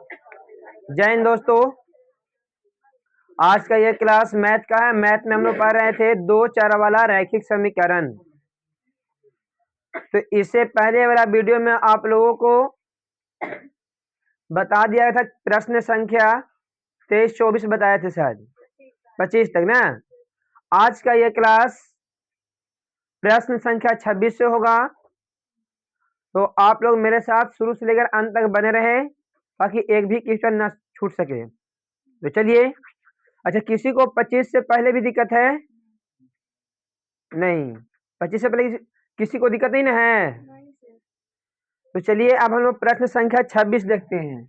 जय हिंद दोस्तों। आज का ये क्लास मैथ का है। मैथ में हम लोग पढ़ रहे थे दो चर वाला रैखिक समीकरण। तो इससे पहले वाला वीडियो में आप लोगों को बता दिया था प्रश्न संख्या 23-24 बताए थे, शायद 25 तक ना। आज का ये क्लास प्रश्न संख्या 26 से होगा। तो आप लोग मेरे साथ शुरू से लेकर अंत तक बने रहे ताकि एक भी क्वेश्चन न छूट सके। तो चलिए। अच्छा, किसी को 25 से पहले भी दिक्कत है? नहीं, 25 से पहले किसी को दिक्कत नहीं ना है? तो चलिए अब हम लोग प्रश्न संख्या 26 देखते हैं।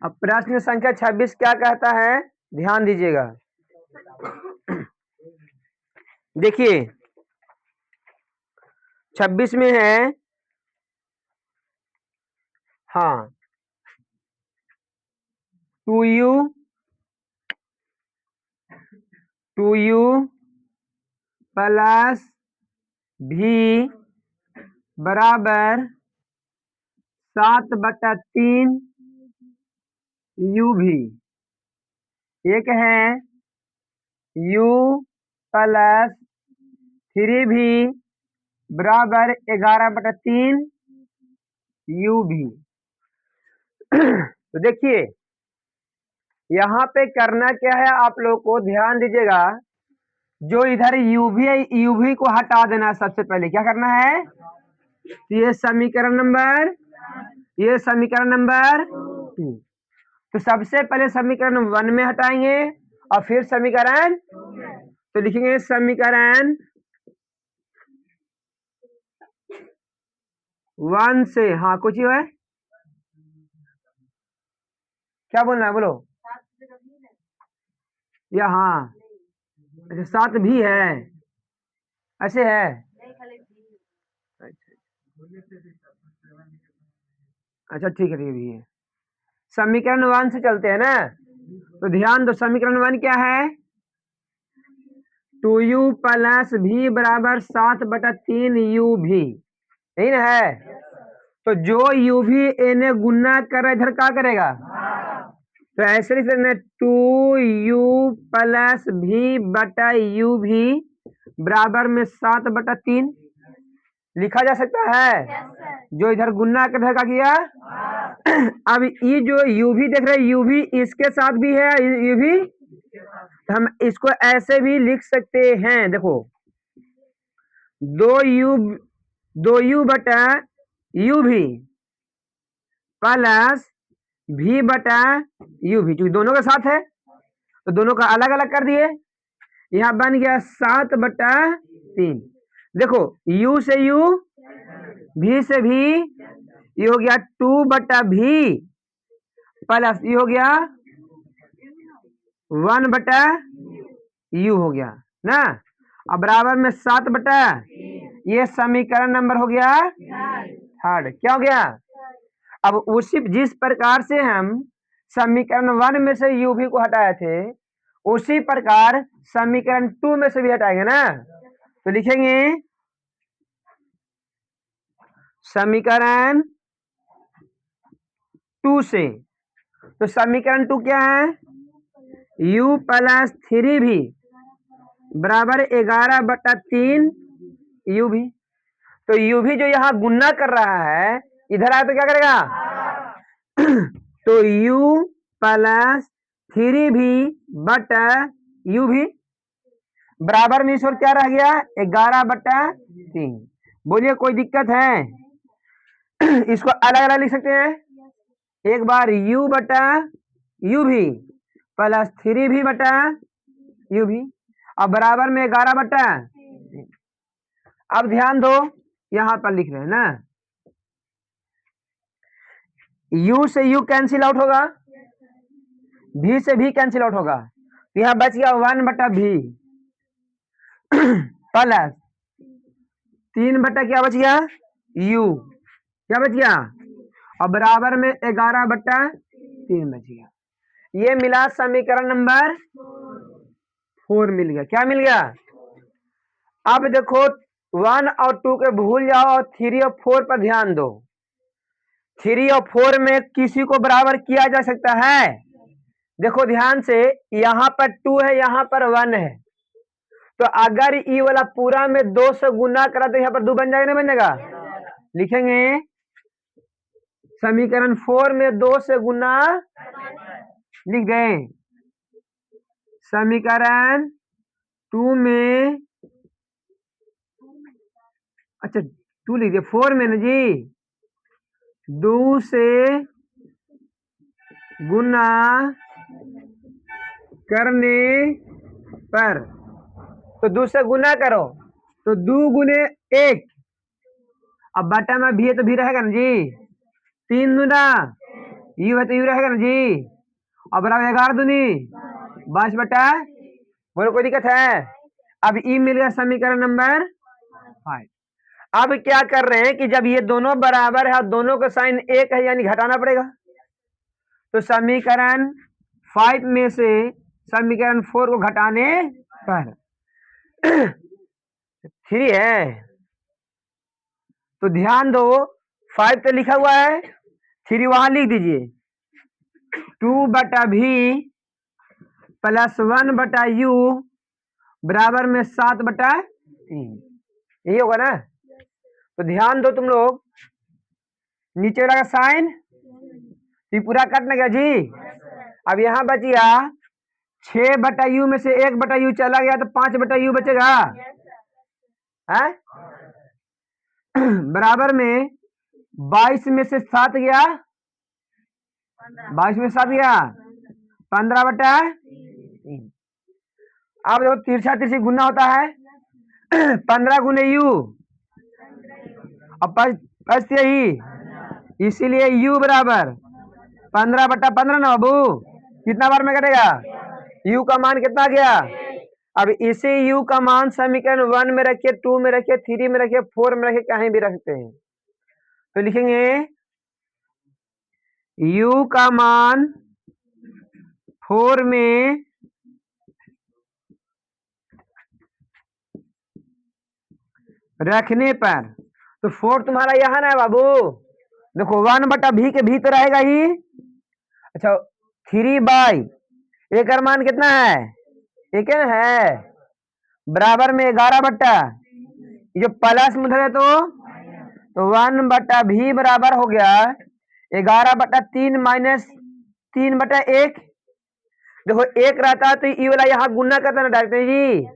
अब प्रश्न संख्या 26 क्या कहता है, ध्यान दीजिएगा। देखिए 26 में है, हाँ, 2u प्लस भी बराबर 7/3 u भी। एक है u प्लस 3v बराबर 11/3 u भी। तो देखिए यहाँ पे करना क्या है, आप लोग को ध्यान दीजिएगा। जो इधर यूवी को हटा देना। सबसे पहले क्या करना है, ये समीकरण नंबर 2। तो सबसे पहले समीकरण 1 में हटाएंगे और फिर समीकरण, तो लिखेंगे समीकरण 1 से, हाँ कुछ ही है, क्या बोलना है बोलो, या हाँ, अच्छा 7 भी है, ऐसे है। अच्छा ठीक है, ये भी है। समीकरण 1 से चलते हैं ना। तो ध्यान दो, समीकरण 1 क्या है, 2u प्लस भी बराबर 7/3 u भी, यही ना है। तो जो u भी इन्हें गुना कर रहा है, इधर क्या करेगा, तो ऐसे लिख लेना 2u प्लस भी बटा u भी बराबर में 7/3 लिखा जा सकता है। जो इधर गुना कर का किया। अब ये जो u भी देख रहे हैं, u भी इसके साथ भी है, u भी, तो हम इसको ऐसे भी लिख सकते हैं। देखो 2u बटा u भी प्लस v बटा u भी, क्योंकि दोनों के साथ है तो दोनों का अलग अलग कर दिए। यहाँ बन गया 7/3। देखो u से u, v से v, ये हो गया 2/v प्लस ये हो गया 1/u हो गया ना। अब बराबर में 7 ये समीकरण नंबर हो गया थर्ड। क्या हो गया, अब उसी जिस प्रकार से हम समीकरण 1 में से u भी को हटाए थे, उसी प्रकार समीकरण 2 में से भी हटाएंगे ना। तो लिखेंगे समीकरण 2 से। तो समीकरण 2 क्या है, u प्लस 3v बराबर 11/3 u भी। तो u भी जो यहाँ गुना कर रहा है, इधर आए तो क्या करेगा, तो u प्लस 3v बटा u भी बराबर में और क्या रह गया, 11/3। बोलिए कोई दिक्कत है? इसको अलग अलग लिख सकते हैं। एक बार u बटा u भी प्लस 3v बटा u भी, अब बराबर में 11/3। अब ध्यान दो, यहां पर लिख रहे हैं ना, u से u कैंसिल आउट होगा, v से v कैंसिल आउट होगा, तो यहां बच गया 1/v प्लस 3 क्या बच गया, u, क्या बच गया, और बराबर में 11/3 बच गया। ये मिला समीकरण नंबर 4 मिल गया। क्या मिल गया, अब देखो 1 और 2 के भूल जाओ और 3 और 4 पर ध्यान दो। 3 और 4 में किसी को बराबर किया जा सकता है? देखो ध्यान से, यहाँ पर 2 है, यहाँ पर 1 है, तो अगर ई वाला पूरा में 2 से गुना करा तो यहाँ पर 2 बन जाएगा, नहीं बनेगा? लिखेंगे समीकरण 4 में 2 से गुना, लिख गए। समीकरण 2 में, अच्छा 2 लिख दिया, 4 में ना जी 2 से गुना करने पर, तो 2 से गुना करो तो 2 गुने 1, अब बटा में भी है तो भी रहेगा ना जी, 3 गुना यू है तो यू रहेगा ना जी, और बराबर 11 दूनी 22 बटा, बोलो कोई दिक्कत है? अब ई मिल गया समीकरण नंबर 5। अब क्या कर रहे हैं कि जब ये दोनों बराबर है और दोनों का साइन एक है, यानी घटाना पड़ेगा, तो समीकरण 5 में से समीकरण 4 को घटाने पर 3 है, तो ध्यान दो 5 तो लिखा हुआ है, 3 वहां लिख दीजिए, 2 बटा भी प्लस 1 बटा यू बराबर में 7 बटा 3, यही होगा ना? तो ध्यान दो तुम लोग, नीचे वाला का साइन ये पूरा काटना क्या जी? अब यहाँ बच गया 6 बटा यू में से 1 बटा यू चला गया तो 5 बटा यू बचेगा, है? बराबर में 22 में से 7 गया, 22 में 7 गया 15 बटा 3। अब देखो तिरछा तिरछी गुना होता है 15 गुने यू, अब पच यही, इसीलिए यू बराबर 15 बटा 15 ना बाबू, कितना बार में कटेगा? यू का मान कितना गया? अब इसी यू का मान समीकरण 1 में रखिए, 2 में रखिए, 3 में रखिए, 4 में रखिए, कहीं भी रखते हैं, तो लिखेंगे यू का मान 4 में रखने पर, तो 4 तुम्हारा यहाँ ना बाबू, देखो 1 बटा भी के भी तो रहेगा ही, अच्छा 3 बाई एक का मान कितना है? एक है, बराबर में 11 बट्टा, जो प्लस में धरे तो 1 बटा भी बराबर हो गया 11 बटा 3 माइनस 3 बटा 1। देखो 1 रहता तो ई वाला यहाँ गुना करता ना डायरेक्ट जी,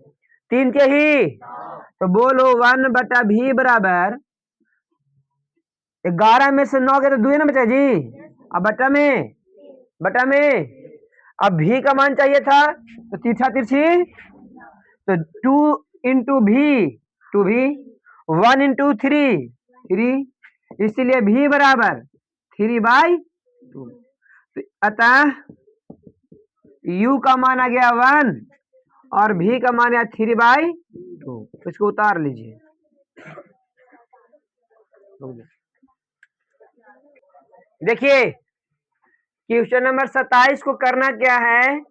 3 के ही, तो बोलो 1 बटा भी बराबर 11 में से 9 के तो 2 ना बचा जी, अब बटा में अब भी का मान चाहिए था, तो तिरछा तिरछी, तो 2 इंटू भी 2 भी, 1 इंटू 3, इसीलिए भी बराबर 3/2, अतः u का मान आ गया 1 और भी का मान आया 3/2, इसको उतार लीजिए। देखिए क्वेश्चन नंबर 27 को करना क्या है,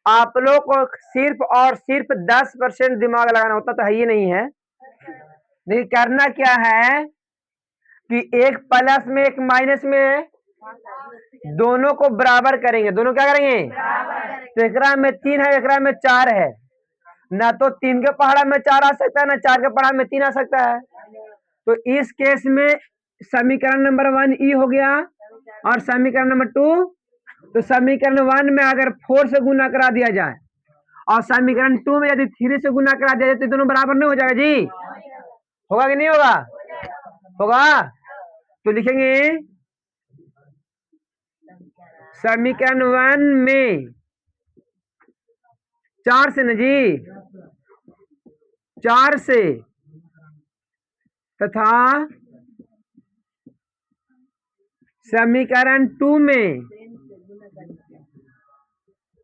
आप लोग को सिर्फ और सिर्फ 10% दिमाग लगाना होता, तो है ही नहीं है, लेकिन करना क्या है कि एक प्लस में एक माइनस में दोनों को बराबर करेंगे, दोनों क्या करेंगे? तो एकरा में 3 है, एकरा में 4 है, ना तो 3 के पहाड़ा में 4 आ सकता है, ना 4 के पहाड़ा में 3 आ सकता है, तो इस केस में समीकरण नंबर 1 ई हो गया और समीकरण नंबर 2, तो समीकरण 1 में अगर 4 से गुना करा दिया जाए और समीकरण 2 में यदि 3 से गुना करा दिया जाए तो दोनों बराबर नहीं हो जाएगा जी? होगा कि नहीं होगा? होगा। तो लिखेंगे समीकरण 1 में 4 से न जी, 4 से, तथा समीकरण 2 में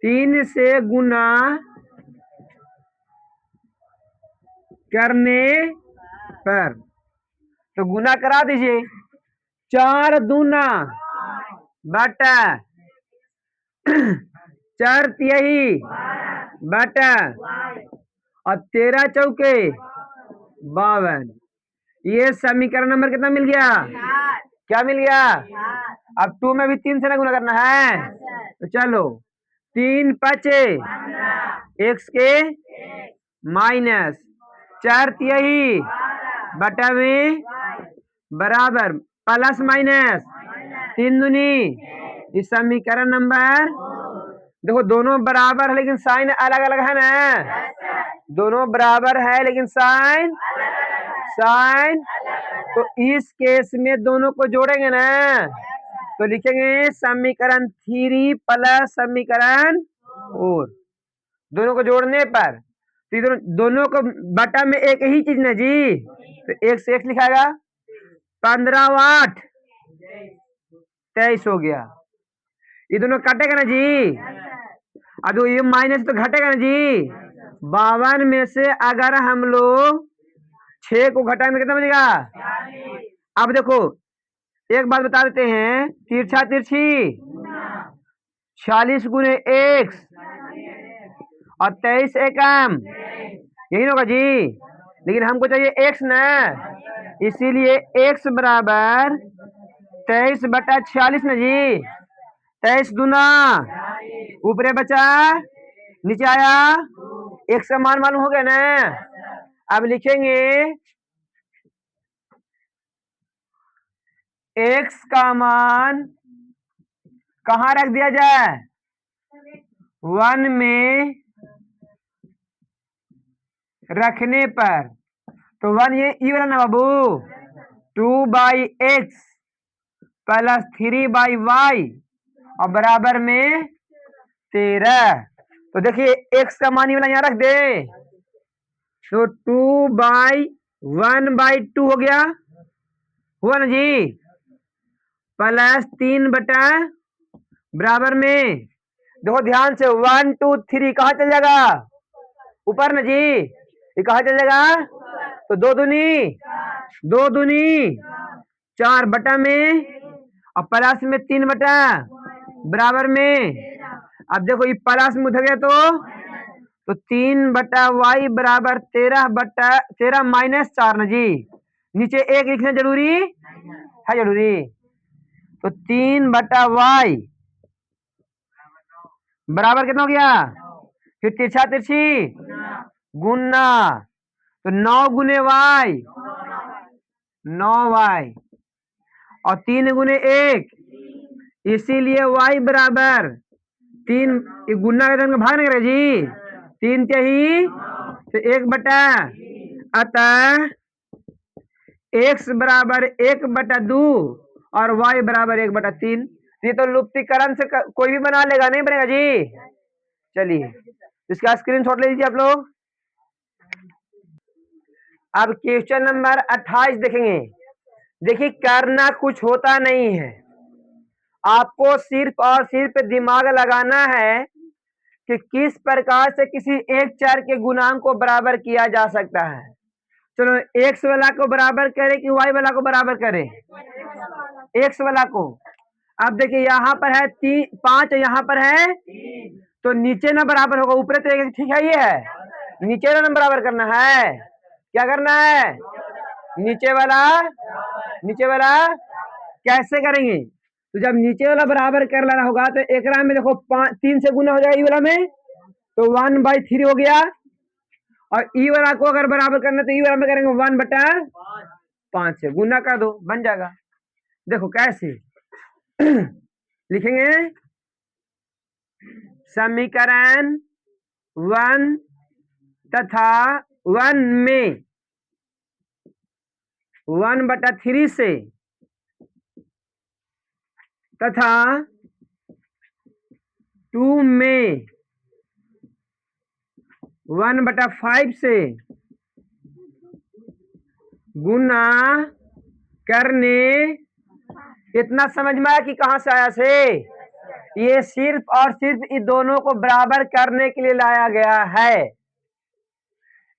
3 से गुना करने पर, तो गुना करा दीजिए, 4 दूना बटा 4 तिहाई बटा और 13 चौके 52। ये समीकरण नंबर कितना मिल गया? क्या मिल गया? अब 2 में भी 3 से ना गुना करना है, तो चलो 3 पचे एक्स के माइनस 4 यही बटा में बराबर प्लस माइनस 3 दूनी। इस समीकरण नंबर देखो दोनों बराबर है लेकिन साइन अलग अलग है ना, दोनों बराबर है लेकिन साइन साइन तो इस केस में दोनों को जोड़ेंगे ना, तो लिखेंगे समीकरण 3 प्लस समीकरण 4। दोनों को जोड़ने पर तो दोनों को बटा में एक ही चीज ना जी, तो एक से एक लिखाएगा 15 8 23 हो गया। ये दोनों काटेगा ना जी, अब ये माइनस तो घटेगा ना जी। 52 में से अगर हम लोग 6 को घटाएंगे कितना बनेगा? अब देखो एक बात बता देते हैं, तिरछा तिरछी 40 गुने एक्स और 23 एकम यही होगा जी, लेकिन हमको चाहिए एक्स ना, इसीलिए एक्स बराबर 23 बटा 46 ना जी। 23 दूना ऊपरे बचा नीचे आया, एक्स का मान मालूम हो गया ना। अब लिखेंगे एक्स का मान कहाँ रख दिया जाए? 1 में रखने पर, तो 1 ये ई वाला ना बाबू, 2/x प्लस 3/y और बराबर में 13। तो देखिए x का मान वाला यहाँ रख दे, तो 2/1/2 हो गया, हुआ ना जी, प्लस 3 बटा बराबर में, देखो ध्यान से 1 2 3 कहाँ चल जाएगा? ऊपर ना जी, ये कहाँ चल जाएगा? तो 2 दूनी 4 बटा में और प्लस में 3 बटा बराबर में। अब देखो ये प्लस में उधर गया तो 3 बटा वाई बराबर 13 बटा 13 माइनस 4 ना जी, नीचे एक लिखना जरूरी है, जरूरी। तो 3 बटा वाई बराबर कितना हो गया? फिर तिरछा तिरछी गुना, तो 9 गुने वाई 9y और 3 गुने 1, इसीलिए y बराबर 3 गुना का भाग नहीं करेगा जी, 3 के ही तो 1 बटा, अतः x बराबर 1 बटा 2 और y बराबर 1 बटा 3। ये तो लुप्तीकरण से कोई भी बना लेगा, नहीं बनेगा जी। चलिए इसका स्क्रीनशॉट ले लीजिए आप लोग। अब क्वेश्चन नंबर 28 देखेंगे। देखिए करना कुछ होता नहीं है, आपको सिर्फ और सिर्फ दिमाग लगाना है कि किस प्रकार से किसी एक चर के गुणांक को बराबर किया जा सकता है। चलो एक्स वाला को बराबर करें कि वाई वाला को बराबर करें? एक्स वाला को। अब देखिए यहाँ पर है 5, यहाँ पर है, तो नीचे ना बराबर होगा, ऊपर तो ठीक है, ये है नीचे वाला बराबर करना है। क्या करना है? नीचे वाला कैसे करेंगे? तो जब नीचे वाला बराबर कर लेना होगा तो एक में देखो 3 से गुना हो जाएगा ई वाला में, तो 1/3 हो गया, और ई वाला को अगर बराबर करना तो ई वाला में करेंगे 1/5 से गुना कर दो, बन जाएगा। देखो कैसे लिखेंगे, समीकरण 1 तथा 1 में 1/3 से तथा 2 में 1/5 से गुना करने, इतना समझ में आया कि कहां से आया से? ये सिर्फ और सिर्फ इन दोनों को बराबर करने के लिए लाया गया है।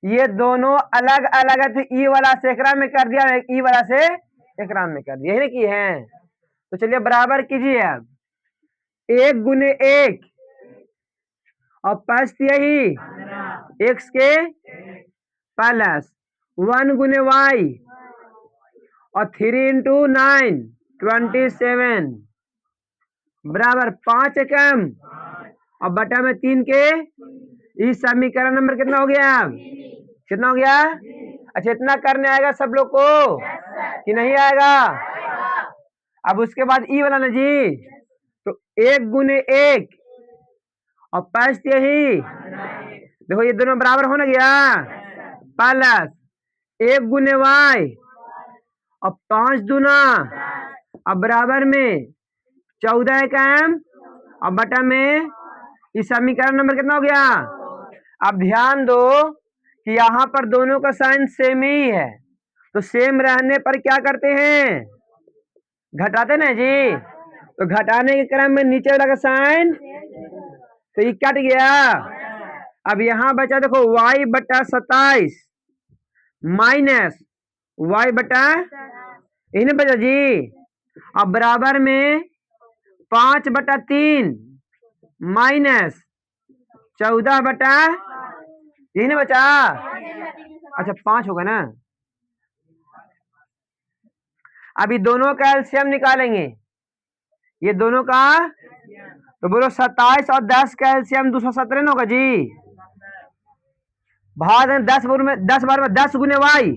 ये दोनों अलग अलग थे, ई वाला से एकरा में कर दिया, ई वाला से एकरा में कर दिया, यही की है। तो चलिए बराबर कीजिए, अब 1 गुने 1 और 5 यही एक्स के प्लस 1 गुने वाई और 3 इंटू 9 27 बराबर 5 एकम और बटा में 3 के। इस समीकरण नंबर कितना हो गया? कितना हो गया? अच्छा, इतना करने आएगा सब लोग को कि नहीं आएगा? अब उसके बाद ई वाला ना जी, तो 1 गुने 1 और 5 यही, देखो ये दोनों बराबर हो ना गया, प्लस 1 गुने वाई और 5 दूना और बराबर में 14 एकम और बटा में इस समीकरण नंबर कितना हो गया? अब ध्यान दो कि यहाँ पर दोनों का साइन सेम ही है, तो सेम रहने पर क्या करते हैं? घटाते ना जी। तो घटाने के क्रम में नीचे वाला का साइन तो ये कट गया। अब यहाँ बचा देखो y बटा 27 माइनस y बटा इन्हें बचा जी, अब बराबर में 5 बटा 3 माइनस 14 बटा इन्हें बचा। अच्छा 5 होगा ना। अभी दोनों का एलसीएम निकालेंगे, ये दोनों का, तो बोलो 27 और 10 का एलसीएम 217 होगा जी। भाग 10 बार में 10 गुने वाई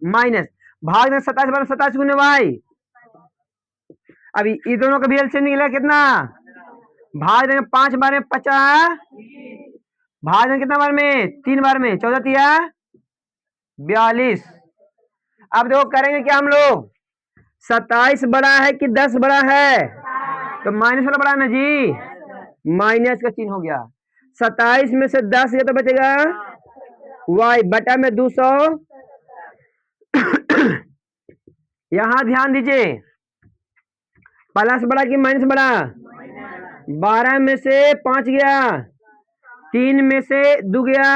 माइनस भाग में 27 बार में 27 गुने वाई। अभी ये दोनों का भी एलसीएम निकला कितना? भाग देंगे 5 बार में 50, भाग देंगे कितना बार में? 3 बार में 14 तिया 42। अब देखो करेंगे क्या हम लोग, 27 बड़ा है कि 10 बड़ा है? तो माइनस वाला बड़ा ना जी, माइनस का चिन्ह हो गया। 27 में से 10 गया तो बचेगा y बटा में 200। यहां ध्यान दीजिए, प्लस बड़ा कि माइनस बड़ा? 12 में से 5 गया, 3 में से 2 गया,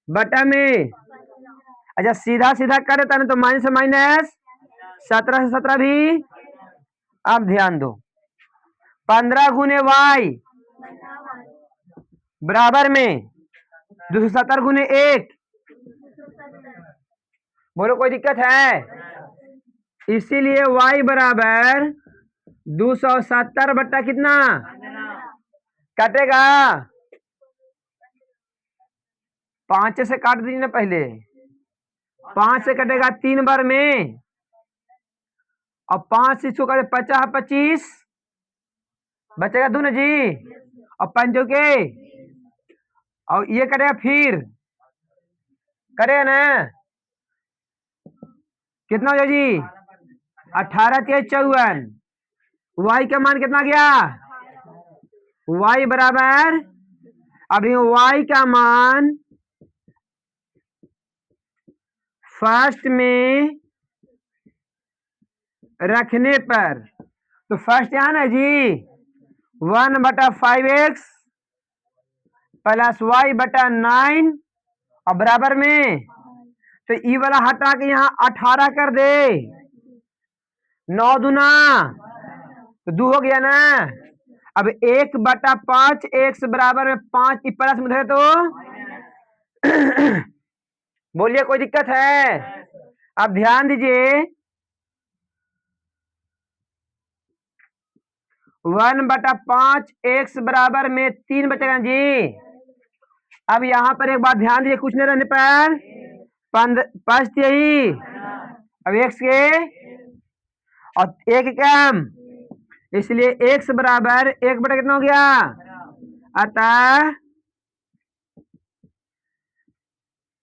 बटा में, अच्छा सीधा सीधा कर देता ना, तो माइनस से माइनस 17 से 17 भी। अब ध्यान दो, 15 गुने वाई बराबर में 270 गुने 1, बोलो कोई दिक्कत है? इसीलिए y बराबर 270 बट्टा कितना कटेगा? 5 से काट दीजिए ना पहले, 5 से कटेगा 3 बार में और 5 से इसको कटे 50 25 बचेगा 2 ना जी, और 5 के और ये करेगा फिर करेगा ना, कितना हो जाए जी? 18 के 54। y का मान कितना गया? y बराबर, अब y का मान फर्स्ट में रखने पर, तो फर्स्ट यहां ना जी 1 बटा 5x प्लस y बटा 9 और बराबर में, तो ई वाला हटा के यहाँ 18 कर दे, 9 दूना तो 2 हो गया ना। अब 1 बटा 5 x बराबर में 5 प्लस में धरे तो बोलिए कोई दिक्कत है? अब ध्यान दीजिए, 1 बटा 5 x बराबर में 3 बचेगा जी। अब यहाँ पर एक बात ध्यान दीजिए, कुछ नहीं रहने पर 5 यही, अब x के और 1 कम, इसलिए x बराबर 1 बटा कितना हो गया? अतः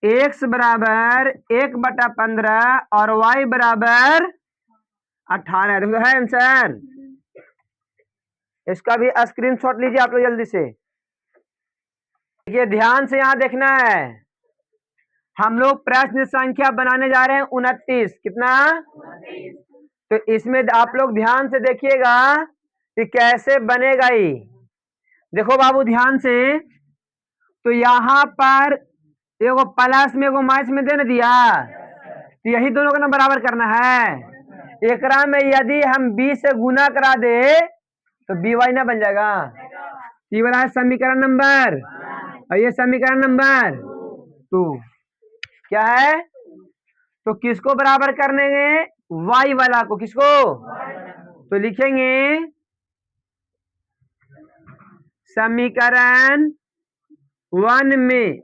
x बराबर 1 बटा 15 और y बराबर 18। देखो है आंसर, इसका भी स्क्रीनशॉट लीजिए आप लोग जल्दी से। ये ध्यान से यहां देखना है, हम लोग प्रश्न संख्या बनाने जा रहे हैं 29। कितना? तो इसमें आप लोग ध्यान से देखिएगा कि कैसे बनेगा ये। देखो बाबू ध्यान से, तो यहाँ पर एगो प्लस में एगो माइनस में देने दिया, तो यही दोनों का ना बराबर करना है। एकरा में यदि हम b से गुना करा दे तो by ना बन जाएगा। ये वाला है समीकरण नंबर और ये समीकरण नंबर 2। क्या है? तो किसको बराबर करने y वाला को, किसको? तो लिखेंगे समीकरण 1 में,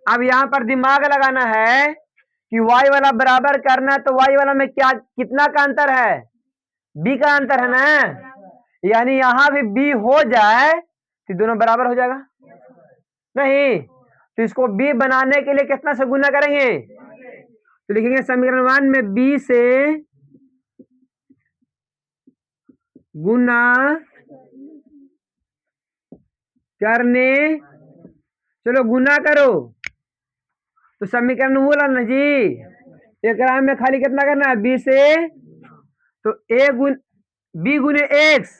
अब यहां पर दिमाग लगाना है कि y वाला बराबर करना, तो y वाला में क्या, कितना का अंतर है? b का अंतर है ना, यानी यहां भी b हो जाए तो दोनों बराबर हो जाएगा। नहीं तो इसको b बनाने के लिए कितना से गुना करेंगे? तो लिखेंगे समीकरण 1 में b से गुना करने, चलो गुना करो तो समीकरण बोला ना जी, एक में खाली कितना करना है? b से, तो a गुन b गुने x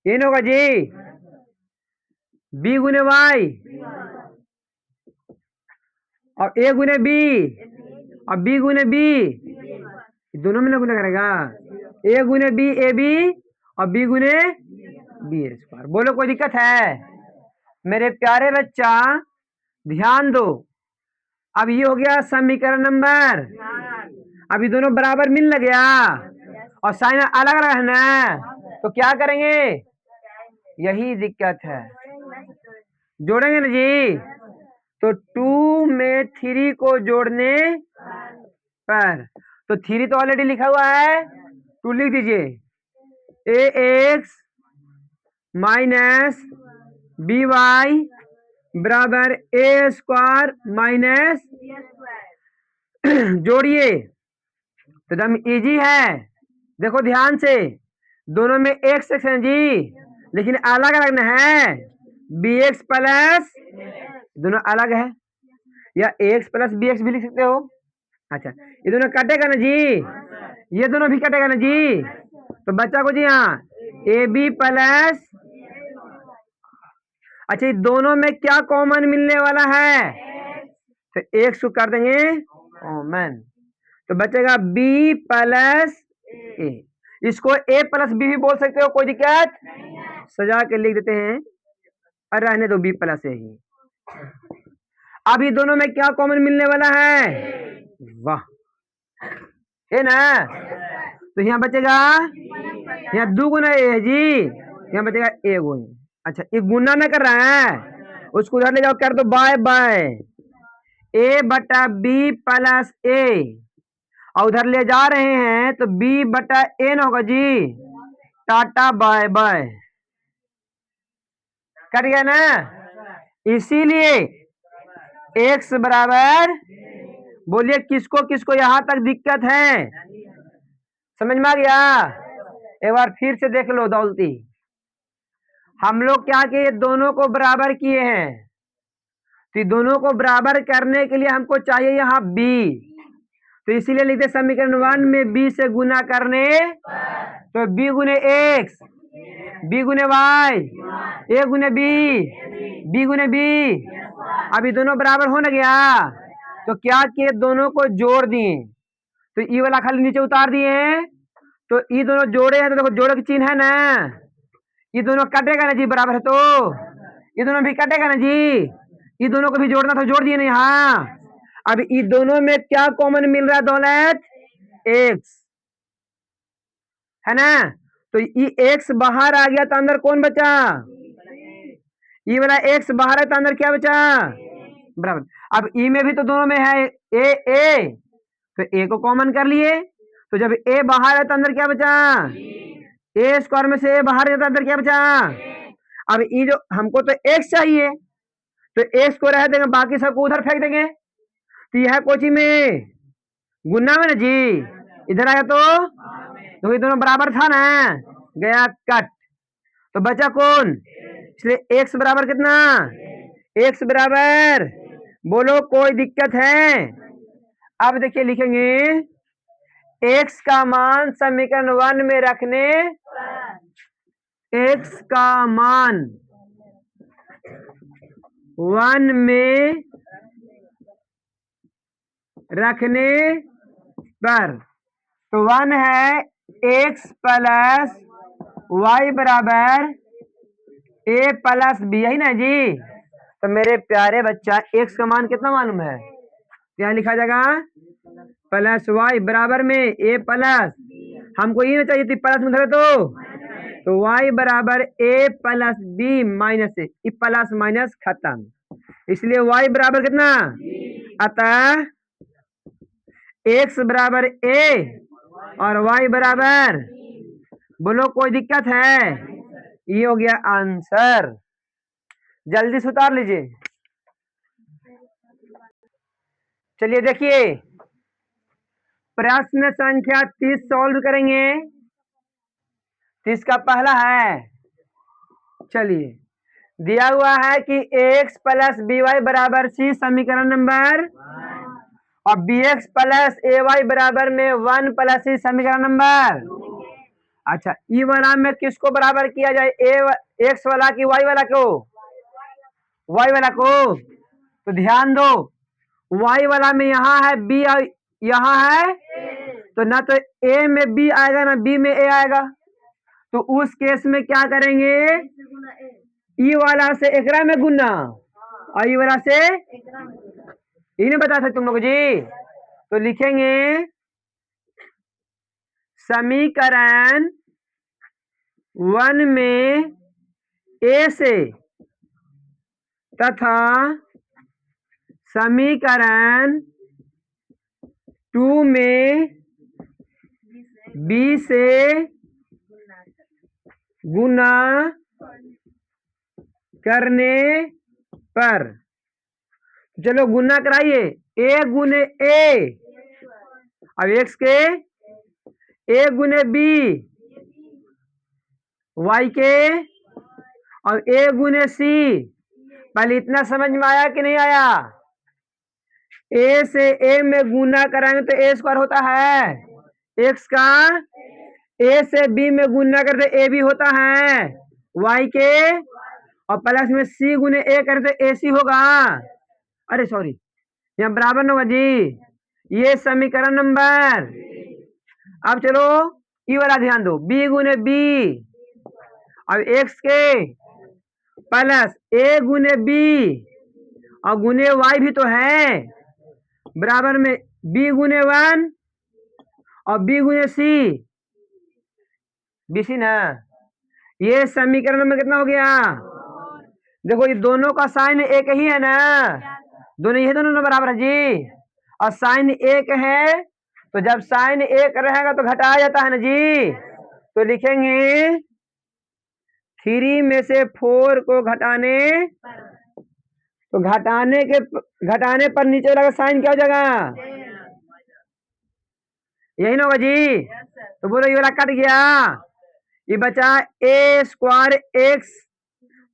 ये होगा जी, b गुने y और a गुने b और b गुने b, दोनों में ना गुना करेगा, a गुने b ए बी और b गुने बी स्क्वायर। बोलो कोई दिक्कत है? मेरे प्यारे बच्चा ध्यान दो, अब ये हो गया समीकरण नंबर, अभी दोनों बराबर मिल न गया और साइन अलग अलग है ना, तो क्या करेंगे? यही दिक्कत है, जोड़ेंगे ना जी। तो 2 में 3 को जोड़ने पर, तो 3 तो ऑलरेडी लिखा हुआ है, 2 लिख दीजिए, ए एक्स माइनस बी वाई बराबर ए स्क्वायर माइनस, जोड़िए तो एकदम इजी है। देखो ध्यान से, दोनों में एक्स एक्स है जी, लेकिन अलग अलग न है, बी एक्स प्लस, दोनों अलग है, या एक्स प्लस बी एक्स भी लिख सकते हो। अच्छा ये दोनों कटेगा ना जी, ये दोनों भी कटेगा ना जी, तो बच्चा को जी हाँ ए बी प्लस, अच्छा ये दोनों में क्या कॉमन मिलने वाला है? तो एक्स को कर देंगे कॉमन, तो बचेगा बी प्लस ए, इसको ए प्लस बी भी बोल सकते हो, कोई दिक्कत? सजा के लिख देते हैं, और रहने दो बी प्लस ए ही। अब ये दोनों में क्या कॉमन मिलने वाला है? वाह, है ना, तो यहाँ बचेगा, यहाँ 2 गुना ए है जी, यहाँ बचेगा ए गुना, अच्छा ये गुना ना कर रहा है, उसको उधर ले जाओ, कर दो बाय बाय, ए बटा बी प्लस ए, और उधर ले जा रहे हैं तो बी बटा ए ना होगा जी, टाटा बाय बाय, कर गया ना। इसीलिए x बराबर, बोलिए किसको किसको यहां तक दिक्कत है? समझ में आ गया? एक बार फिर से देख लो दौलती, हम लोग क्या किए, दोनों को बराबर किए हैं, तो दोनों को बराबर करने के लिए हमको चाहिए यहाँ b, तो इसीलिए लिखते समीकरण 1 में b से गुना करने, तो b गुने x, b गुने y, a गुने b, b गुने b, अभी दोनों बराबर हो न गया, तो क्या किए, दोनों को जोड़ दिए, तो ई वाला खाली नीचे उतार दिए, तो ये दोनों जोड़े हैं, तो देखो जोड़े का चिन्ह है ना, ये दोनों कटेगा ना जी, बराबर है तो ये दोनों भी कटेगा ना जी, ये दोनों को भी जोड़ना था, जोड़ दिए ना यहाँ। अब ये दोनों में क्या कॉमन मिल रहा है दौलत? एक्स है ना, तो ये एक्स बाहर आ गया तो अंदर कौन बचा? ये वाला एक्स बाहर है तो अंदर क्या बचा? बराबर। अब ई में भी तो दोनों में है ए, तो ए को कॉमन कर लिए, तो जब ए बाहर है तो अंदर क्या बचा? ए स्क्वायर में से ए बाहर है तो अंदर क्या बचा? अब ये जो हमको तो एक्स चाहिए, तो एक्स को रह देंगे, बाकी सबको उधर फेंक देंगे, तो यह कोची में गुना में ना जी, इधर आया तो ये दोनों बराबर था ना, गया कट, तो बचा कौन? इसलिए एक्स बराबर कितना? एक्स बराबर, बोलो कोई दिक्कत है? अब देखिए लिखेंगे एक्स का मान समीकरण 1 में रखने, एक्स का मान 1 में रखने पर, तो 1 है एक्स प्लस वाई बराबर ए प्लस बी, यही ना जी, तो मेरे प्यारे बच्चा x का मान कितना मालूम है? यहाँ लिखा जाएगा प्लस वाई बराबर में a प्लस, हमको ये ना चाहिए थी प्लस में धरे तो y बराबर a plus b minus A, plus minus खत्म, इसलिए y बराबर कितना, अतः x बराबर a और y बराबर, बोलो कोई दिक्कत है? ये हो गया आंसर। जल्दी से उतार लीजिए। चलिए देखिए प्रश्न संख्या 30 सॉल्व करेंगे। 30 का पहला है, चलिए दिया हुआ है कि x प्लस बी वाई बराबर सी समीकरण नंबर, और बी एक्स प्लस ए वाई बराबर में 1 प्लस सी समीकरण नंबर। अच्छा ई वाला में किसको बराबर किया जाए, ए एक्स वाला की वाई वाला को? वाई वाला को। तो ध्यान दो वाई वाला में यहाँ है बी, यहाँ है, तो ना तो ए में बी आएगा ना बी में ए आएगा, तो उस केस में क्या करेंगे, ई वाला से एकरा में गुना और ई वाला से, इन्हें बता सकते तुम लोग जी। तो लिखेंगे समीकरण 1 में ए से तथा समीकरण 2 में बी से गुना करने पर, चलो गुना कराइए, ए गुने ए, अब एक्स के ए गुने बी, वाई के और ए गुने सी। पहले इतना समझ में आया कि नहीं आया? ए से ए में गुना कराएंगे तो ए स्क्वायर होता है एक्स का, ए से बी में गुना करते ए बी होता है वाई के, और प्लस में सी गुने ए करते ए सी होगा, अरे सॉरी यहाँ बराबर होगा जी। ये समीकरण नंबर। अब चलो ई वाला ध्यान दो, बी गुने बी, अब एक्स के प्लस ए गुने बी और गुने वाई भी तो है, बराबर में बी गुने 1 और बी गुने सी, बी सी ना। ये समीकरण नंबर कितना हो गया? देखो ये दोनों का साइन एक ही है ना, दोनों ये दोनों बराबर है जी, और साइन एक है, तो जब साइन एक रहेगा तो घटाया जाता है ना जी। तो लिखेंगे 3 में से 4 को घटाने, तो घटाने पर नीचे वाला साइन क्या हो जाएगा, यही ना होगा जी। तो बोलो ये वाला कट गया, ये बचा ए स्क्वायर एक्स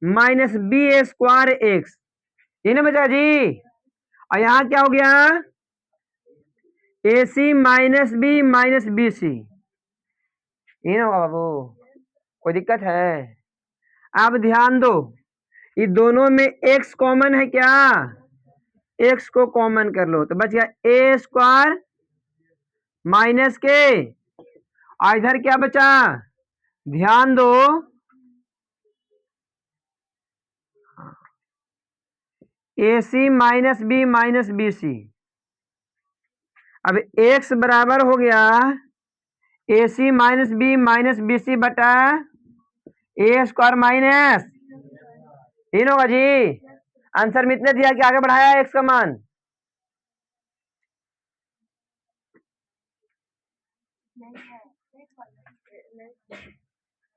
माइनस बी ए स्क्वायर एक्स, ये ना बचा जी। और यहाँ क्या हो गया, ए सी माइनस बी सी, ये ना होगा बाबू, कोई दिक्कत है? अब ध्यान दो ये दोनों में x कॉमन है क्या, x को कॉमन कर लो तो बच गया ए स्क्वायर माइनस के, और इधर क्या बचा, ध्यान दो ए सी माइनस बी सी। अब x बराबर हो गया ए सी माइनस बी सी बटा ए स्क्वायर माइनस, तीन होगा जी। आंसर में इतने दिया कि आगे बढ़ाया x का मान,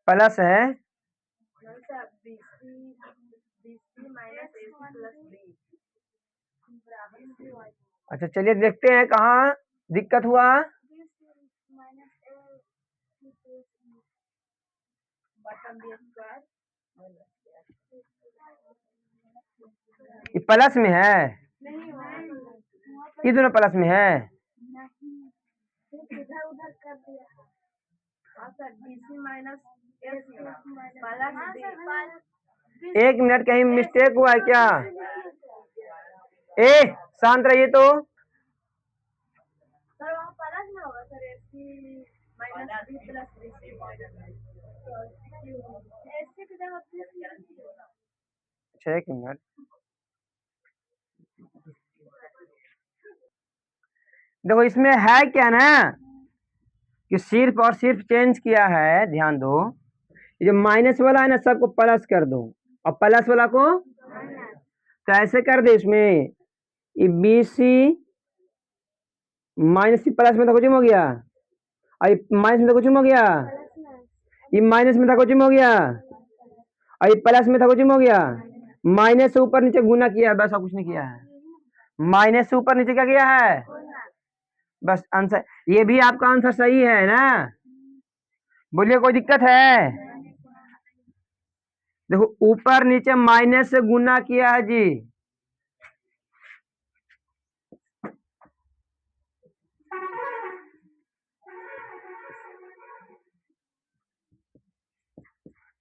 प्लस है, अच्छा चलिए देखते हैं कहाँ दिक्कत हुआ। ये प्लस में है, ये दोनों प्लस में है, एक मिनट कहीं मिस्टेक हुआ है क्या? ए शांत रहिए तो, अच्छा एक मिनट, देखो इसमें है क्या ना कि सिर्फ और सिर्फ चेंज किया है, ध्यान दो, ये जो माइनस वाला है ना सबको प्लस कर दो और प्लस वाला को तो ऐसे कर दे इसमें, ये B C minus C plus में था कुछ हो गया, और ये माइनस में था कुछ हो गया, ये माइनस में था कुछ हो गया, और ये प्लस में था कुछ हो गया, माइनस से ऊपर नीचे गुना किया है, बस और कुछ नहीं किया है। माइनस से ऊपर नीचे क्या किया है, बस आंसर। ये भी आपका आंसर सही है ना, बोलिए कोई दिक्कत है? देखो ऊपर नीचे माइनस से गुना किया है जी,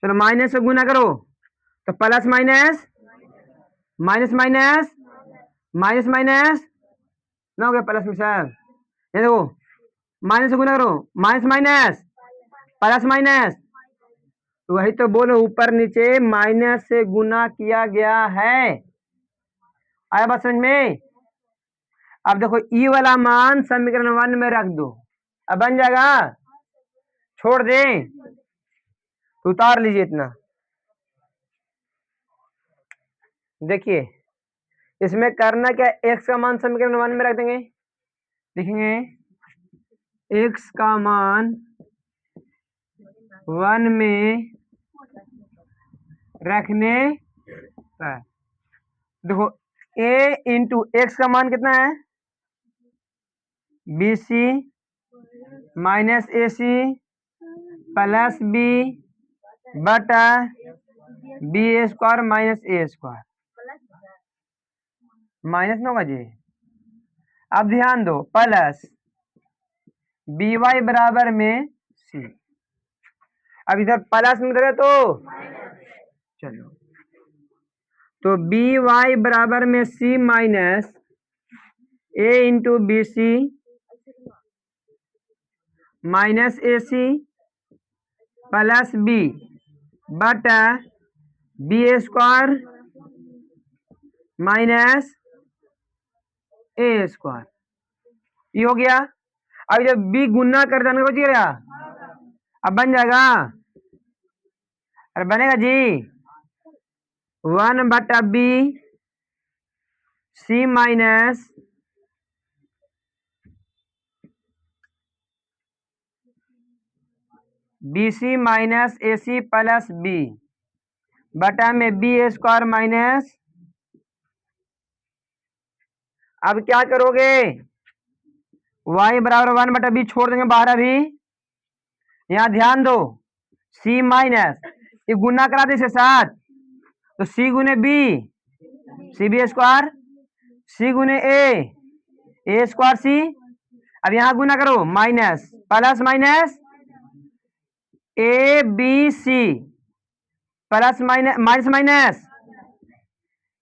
चलो माइनस से गुना करो तो plus minus minus minus minus minus ना हो गया प्लस में सर, ये देखो माइनस से गुना करो, माइनस माइनस प्लस माइनस, तो वही तो बोलो ऊपर नीचे माइनस से गुना किया गया है। आया बात समझ में? अब देखो ई वाला मान समीकरण 1 में रख दो, अब बन जाएगा, छोड़ दे तो उतार लीजिए इतना। देखिए इसमें करना क्या, एक्स का मान समीकरण 1 में रख देंगे, लिखेंगे एक्स का मान 1 में रखने पर, देखो a इंटू एक्स का मान कितना है, B C minus A C plus B बटा B square minus A square, minus में होगा जी। अब ध्यान दो प्लस बी वाई बराबर में सी, अब इधर प्लस में रहे तो चलो, तो बी वाई बराबर में सी minus A into B C minus A C plus B बटा B square minus A square, ये हो गया। अब जब बी गुना कर देने को चाहिए, अब बन जाएगा, अरे बनेगा जी 1 बटा B C minus B C minus A C plus B बटा में बी स्क्वायर माइनस, अब क्या करोगे, y बराबर 1 बटा बी छोड़ देंगे बाहर, अभी यहाँ ध्यान दो c माइनस ये गुना करा दे इसके साथ, तो c गुने B C B square, c गुने ए स्क्वायर सी, अब यहाँ गुना करो minus plus minus A B C plus minus minus minus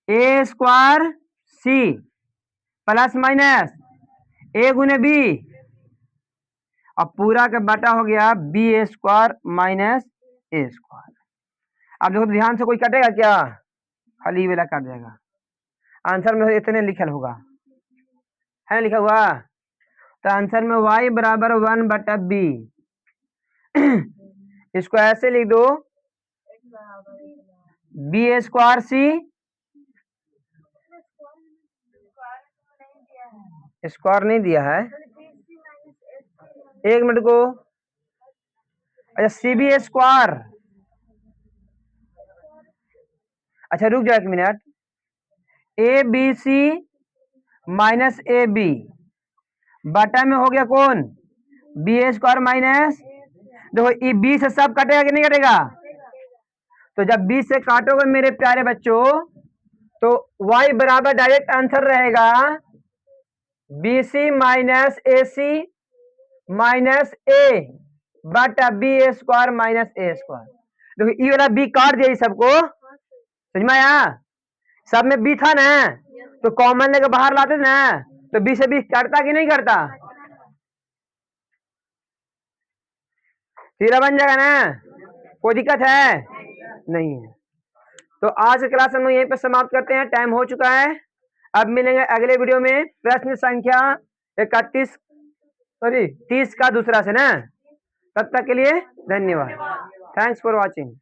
A square C plus minus A गुने बी, और पूरा का बटा हो गया B square minus A square. अब देखो ध्यान से, कोई कटेगा क्या, खाली वाला काट जाएगा, आंसर में इतने लिखल होगा, है लिखा हुआ, तो आंसर में y बराबर 1 बटा बी इसको ऐसे लिख दो बी स्क्वायर सी स्क्वायर नहीं दिया है, एक मिनट को, अच्छा सी बी स्क्वायर, अच्छा रुक जाओ एक minute, A B C minus A B बटा में हो गया कौन, बी स्क्वायर माइनस, देखो ये बी से सब कटेगा कि नहीं कटेगा, तो जब बी से काटोगे मेरे प्यारे बच्चों तो y बराबर डायरेक्ट आंसर रहेगा B C minus A C minus ए बटा B square minus A square. देखो ये वाला बी काट दिया सबको, समझ में आया, सब में बी था ना, तो कॉमन लेकर बाहर लाते ना, तो बी से बी कटता कि नहीं करता, सीधा बन जाएगा ना, कोई दिक्कत है नहीं है। तो आज की क्लास हम लोग यहीं पर समाप्त करते हैं, टाइम हो चुका है, अब मिलेंगे अगले वीडियो में प्रश्न संख्या 31 सॉरी 30 का दूसरा से ना। तब तक के लिए धन्यवाद। Thanks for watching.